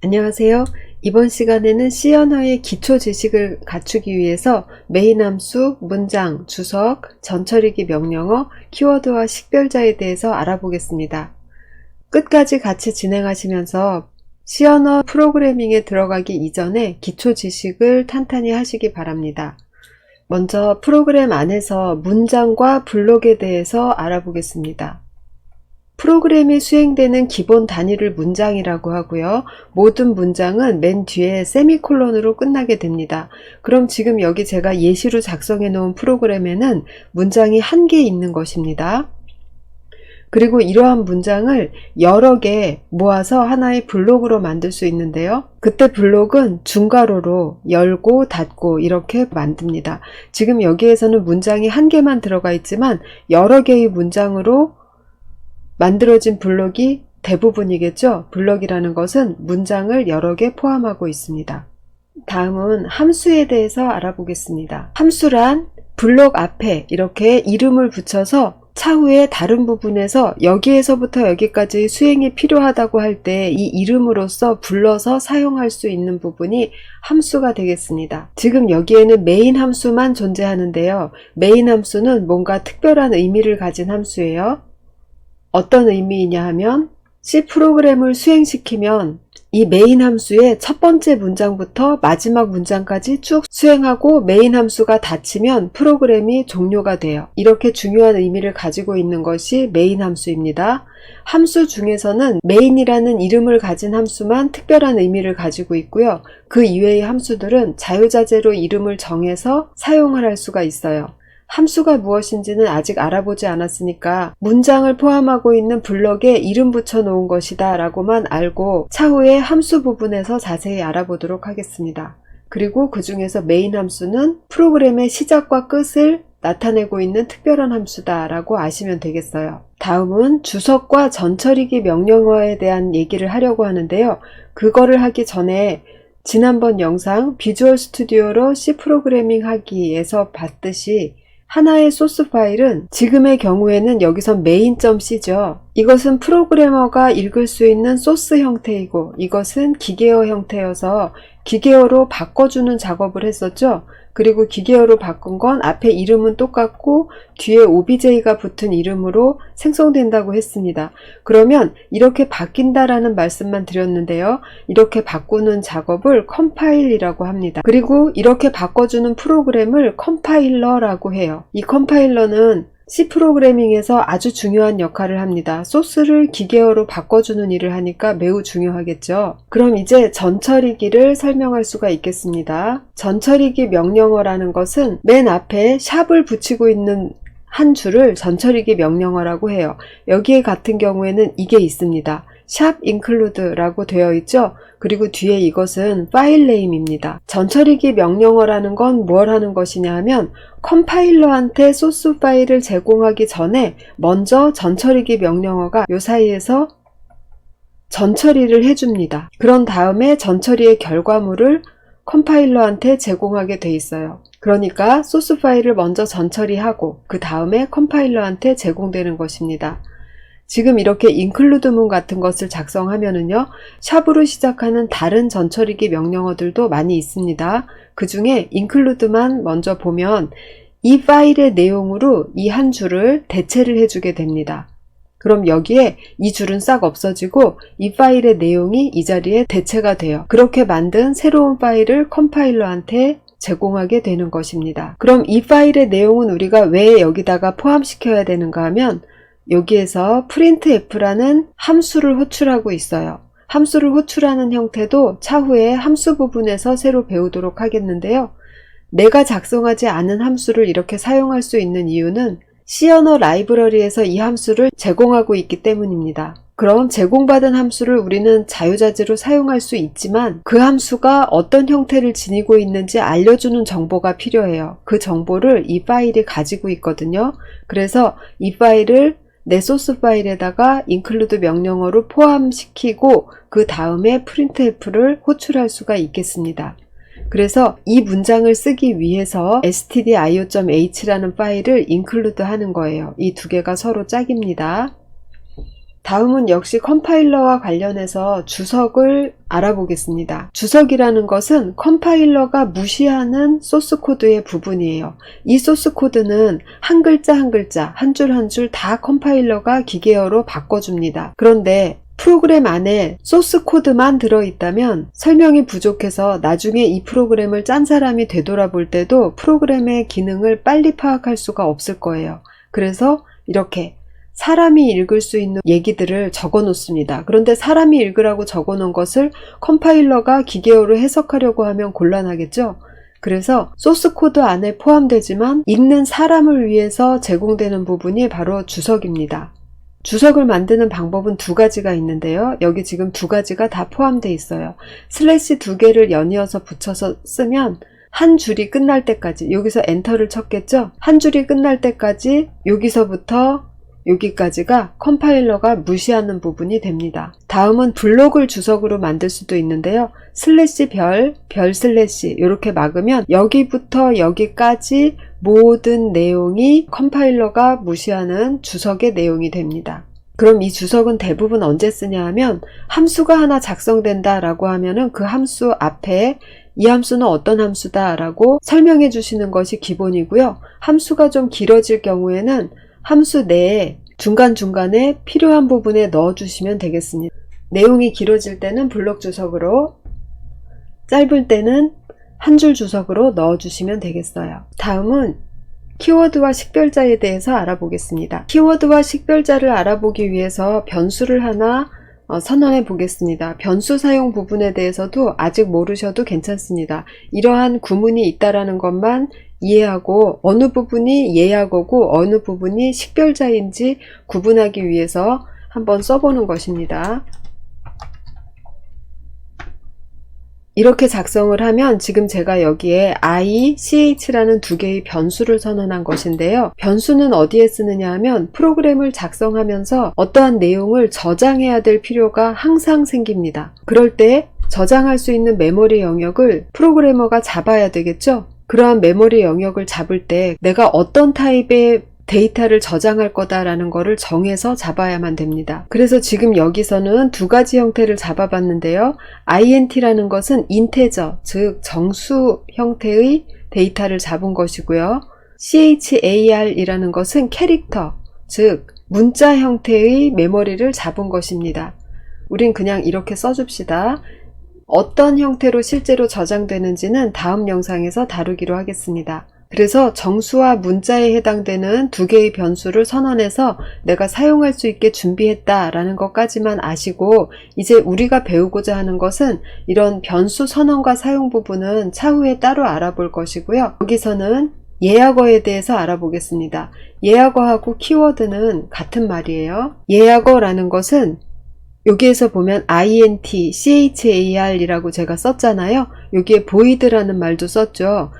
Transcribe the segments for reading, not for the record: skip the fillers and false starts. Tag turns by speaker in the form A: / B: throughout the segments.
A: 안녕하세요. 이번 시간에는 C 언어의 기초 지식을 갖추기 위해서 메인 함수, 문장, 주석, 전처리기 명령어, 키워드와 식별자에 대해서 알아보겠습니다. 끝까지 같이 진행하시면서 C 언어 프로그래밍에 들어가기 이전에 기초 지식을 탄탄히 하시기 바랍니다. 먼저 프로그램 안에서 문장과 블록에 대해서 알아보겠습니다. 프로그램이 수행되는 기본 단위를 문장이라고 하고요. 모든 문장은 맨 뒤에 세미콜론으로 끝나게 됩니다. 그럼 지금 여기 제가 예시로 작성해 놓은 프로그램에는 문장이 한 개 있는 것입니다. 그리고 이러한 문장을 여러 개 모아서 하나의 블록으로 만들 수 있는데요. 그때 블록은 중괄호로 열고 닫고 이렇게 만듭니다. 지금 여기에서는 문장이 한 개만 들어가 있지만 여러 개의 문장으로 만들어진 블록이 대부분이겠죠. 블록이라는 것은 문장을 여러 개 포함하고 있습니다. 다음은 함수에 대해서 알아보겠습니다. 함수란 블록 앞에 이렇게 이름을 붙여서 차후에 다른 부분에서 여기에서부터 여기까지 수행이 필요하다고 할 때 이 이름으로써 불러서 사용할 수 있는 부분이 함수가 되겠습니다. 지금 여기에는 메인 함수만 존재하는데요. 메인 함수는 뭔가 특별한 의미를 가진 함수예요. 어떤 의미이냐 하면 C 프로그램을 수행시키면 이 메인 함수의 첫 번째 문장부터 마지막 문장까지 쭉 수행하고 메인 함수가 닫히면 프로그램이 종료가 돼요. 이렇게 중요한 의미를 가지고 있는 것이 메인 함수입니다. 함수 중에서는 메인이라는 이름을 가진 함수만 특별한 의미를 가지고 있고요. 그 이외의 함수들은 자유자재로 이름을 정해서 사용을 할 수가 있어요. 함수가 무엇인지는 아직 알아보지 않았으니까 문장을 포함하고 있는 블럭에 이름 붙여 놓은 것이다 라고만 알고 차후에 함수 부분에서 자세히 알아보도록 하겠습니다. 그리고 그 중에서 메인 함수는 프로그램의 시작과 끝을 나타내고 있는 특별한 함수다 라고 아시면 되겠어요. 다음은 주석과 전처리기 명령어에 대한 얘기를 하려고 하는데요. 그거를 하기 전에 지난번 영상 비주얼 스튜디오로 C 프로그래밍 하기에서 봤듯이 하나의 소스 파일은 지금의 경우에는 여기선 main.c죠. 이것은 프로그래머가 읽을 수 있는 소스 형태이고 이것은 기계어 형태여서 기계어로 바꿔주는 작업을 했었죠. 그리고 기계어로 바꾼 건 앞에 이름은 똑같고 뒤에 OBJ가 붙은 이름으로 생성된다고 했습니다. 그러면 이렇게 바뀐다라는 말씀만 드렸는데요. 이렇게 바꾸는 작업을 컴파일이라고 합니다. 그리고 이렇게 바꿔주는 프로그램을 컴파일러라고 해요. 이 컴파일러는 C 프로그래밍에서 아주 중요한 역할을 합니다. 소스를 기계어로 바꿔주는 일을 하니까 매우 중요하겠죠. 그럼 이제 전처리기를 설명할 수가 있겠습니다. 전처리기 명령어라는 것은 맨 앞에 샵을 붙이고 있는 한 줄을 전처리기 명령어라고 해요. 여기에 같은 경우에는 이게 있습니다. 샵 include라고 되어 있죠. 그리고 뒤에 이것은 파일 네임입니다. 전처리기 명령어라는 건 뭘 하는 것이냐 하면 컴파일러한테 소스 파일을 제공하기 전에 먼저 전처리기 명령어가 요 사이에서 전처리를 해줍니다. 그런 다음에 전처리의 결과물을 컴파일러한테 제공하게 돼 있어요. 그러니까 소스 파일을 먼저 전처리하고 그 다음에 컴파일러한테 제공되는 것입니다. 지금 이렇게 include문 같은 것을 작성하면은요, 샵으로 시작하는 다른 전처리기 명령어들도 많이 있습니다. 그 중에 include만 먼저 보면 이 파일의 내용으로 이 한 줄을 대체를 해주게 됩니다. 그럼 여기에 이 줄은 싹 없어지고 이 파일의 내용이 이 자리에 대체가 돼요. 그렇게 만든 새로운 파일을 컴파일러한테 제공하게 되는 것입니다. 그럼 이 파일의 내용은 우리가 왜 여기다가 포함시켜야 되는가 하면 여기에서 printf라는 함수를 호출하고 있어요. 함수를 호출하는 형태도 차후에 함수 부분에서 새로 배우도록 하겠는데요. 내가 작성하지 않은 함수를 이렇게 사용할 수 있는 이유는 C 언어 라이브러리에서 이 함수를 제공하고 있기 때문입니다. 그럼 제공받은 함수를 우리는 자유자재로 사용할 수 있지만 그 함수가 어떤 형태를 지니고 있는지 알려주는 정보가 필요해요. 그 정보를 이 파일이 가지고 있거든요. 그래서 이 파일을 내 소스 파일에다가 include 명령어로 포함시키고 그 다음에 printf를 호출할 수가 있겠습니다. 그래서 이 문장을 쓰기 위해서 stdio.h라는 파일을 include 하는 거예요. 이 두 개가 서로 짝입니다. 다음은 역시 컴파일러와 관련해서 주석을 알아보겠습니다. 주석이라는 것은 컴파일러가 무시하는 소스 코드의 부분이에요. 이 소스 코드는 한 글자 한 글자, 한 줄 한 줄 다 컴파일러가 기계어로 바꿔줍니다. 그런데 프로그램 안에 소스 코드만 들어있다면 설명이 부족해서 나중에 이 프로그램을 짠 사람이 되돌아볼 때도 프로그램의 기능을 빨리 파악할 수가 없을 거예요. 그래서 이렇게 사람이 읽을 수 있는 얘기들을 적어 놓습니다. 그런데 사람이 읽으라고 적어 놓은 것을 컴파일러가 기계어로 해석하려고 하면 곤란하겠죠? 그래서 소스 코드 안에 포함되지만 읽는 사람을 위해서 제공되는 부분이 바로 주석입니다. 주석을 만드는 방법은 두 가지가 있는데요. 여기 지금 두 가지가 다 포함되어 있어요. 슬래시 두 개를 연이어서 붙여서 쓰면 한 줄이 끝날 때까지, 여기서 엔터를 쳤겠죠? 한 줄이 끝날 때까지 여기서부터 여기까지가 컴파일러가 무시하는 부분이 됩니다. 다음은 블록을 주석으로 만들 수도 있는데요. 슬래시 별 슬래시 이렇게 막으면 여기부터 여기까지 모든 내용이 컴파일러가 무시하는 주석의 내용이 됩니다. 그럼 이 주석은 대부분 언제 쓰냐 하면 함수가 하나 작성된다 라고 하면은 그 함수 앞에 이 함수는 어떤 함수다 라고 설명해 주시는 것이 기본이고요. 함수가 좀 길어질 경우에는 함수 내에 중간중간에 필요한 부분에 넣어주시면 되겠습니다. 내용이 길어질 때는 블록 주석으로, 짧을 때는 한 줄 주석으로 넣어주시면 되겠어요. 다음은 키워드와 식별자에 대해서 알아보겠습니다. 키워드와 식별자를 알아보기 위해서 변수를 하나 선언해 보겠습니다. 변수 사용 부분에 대해서도 아직 모르셔도 괜찮습니다. 이러한 구문이 있다라는 것만 이해하고 어느 부분이 예약어고 어느 부분이 식별자인지 구분하기 위해서 한번 써보는 것입니다. 이렇게 작성을 하면 지금 제가 여기에 I, CH라는 두 개의 변수를 선언한 것인데요. 변수는 어디에 쓰느냐 하면 프로그램을 작성하면서 어떠한 내용을 저장해야 될 필요가 항상 생깁니다. 그럴 때 저장할 수 있는 메모리 영역을 프로그래머가 잡아야 되겠죠? 그러한 메모리 영역을 잡을 때 내가 어떤 타입의 데이터를 저장할 거다라는 거를 정해서 잡아야만 됩니다. 그래서 지금 여기서는 두 가지 형태를 잡아봤는데요. int라는 것은 인테저, 즉 정수 형태의 데이터를 잡은 것이고요. char이라는 것은 캐릭터, 즉 문자 형태의 메모리를 잡은 것입니다. 우린 그냥 이렇게 써줍시다. 어떤 형태로 실제로 저장되는지는 다음 영상에서 다루기로 하겠습니다. 그래서 정수와 문자에 해당되는 두 개의 변수를 선언해서 내가 사용할 수 있게 준비했다라는 것까지만 아시고, 이제 우리가 배우고자 하는 것은 이런 변수 선언과 사용 부분은 차후에 따로 알아볼 것이고요. 여기서는 예약어에 대해서 알아보겠습니다. 예약어하고 키워드는 같은 말이에요. 예약어라는 것은 여기에서 보면 int, char이라고 제가 썼잖아요. 여기에 void라는 말도 썼죠.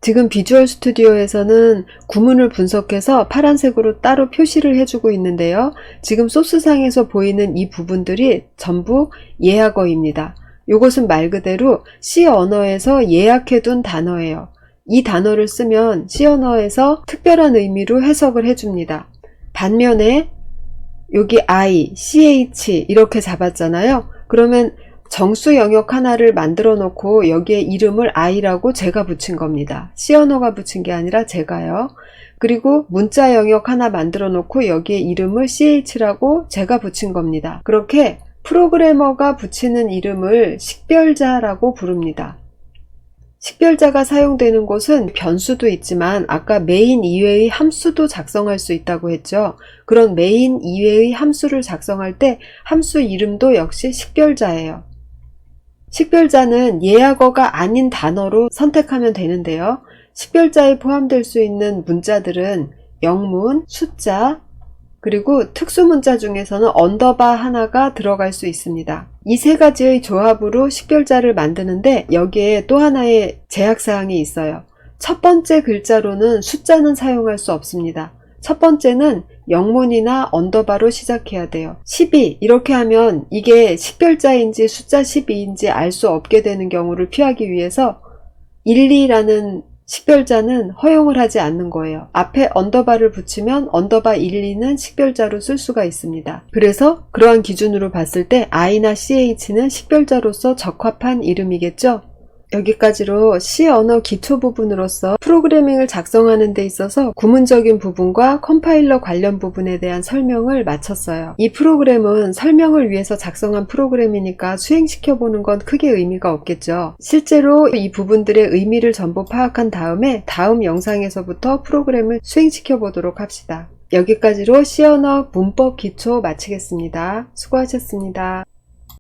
A: 지금 비주얼 스튜디오에서는 구문을 분석해서 파란색으로 따로 표시를 해주고 있는데요. 지금 소스상에서 보이는 이 부분들이 전부 예약어입니다. 이것은 말 그대로 C 언어에서 예약해둔 단어예요. 이 단어를 쓰면 C 언어에서 특별한 의미로 해석을 해줍니다. 반면에 여기 I, CH 이렇게 잡았잖아요. 그러면 정수 영역 하나를 만들어 놓고 여기에 이름을 I라고 제가 붙인 겁니다. C 언어가 붙인 게 아니라 제가요. 그리고 문자 영역 하나 만들어 놓고 여기에 이름을 CH라고 제가 붙인 겁니다. 그렇게 프로그래머가 붙이는 이름을 식별자라고 부릅니다. 식별자가 사용되는 곳은 변수도 있지만 아까 메인 이외의 함수도 작성할 수 있다고 했죠. 그런 메인 이외의 함수를 작성할 때 함수 이름도 역시 식별자예요. 식별자는 예약어가 아닌 단어로 선택하면 되는데요. 식별자에 포함될 수 있는 문자들은 영문, 숫자, 그리고 특수문자 중에서는 언더바 하나가 들어갈 수 있습니다. 이 세 가지의 조합으로 식별자를 만드는데 여기에 또 하나의 제약사항이 있어요. 첫 번째 글자로는 숫자는 사용할 수 없습니다. 첫 번째는 영문이나 언더바로 시작해야 돼요. 12 이렇게 하면 이게 식별자인지 숫자 12인지 알 수 없게 되는 경우를 피하기 위해서 12라는 식별자는 허용을 하지 않는 거예요. 앞에 언더바를 붙이면 언더바 1, 2는 식별자로 쓸 수가 있습니다. 그래서 그러한 기준으로 봤을 때 I나 CH는 식별자로서 적합한 이름이겠죠? 여기까지로 C 언어 기초 부분으로서 프로그래밍을 작성하는 데 있어서 구문적인 부분과 컴파일러 관련 부분에 대한 설명을 마쳤어요. 이 프로그램은 설명을 위해서 작성한 프로그램이니까 수행시켜보는 건 크게 의미가 없겠죠. 실제로 이 부분들의 의미를 전부 파악한 다음에 다음 영상에서부터 프로그램을 수행시켜 보도록 합시다. 여기까지로 C 언어 문법 기초 마치겠습니다. 수고하셨습니다.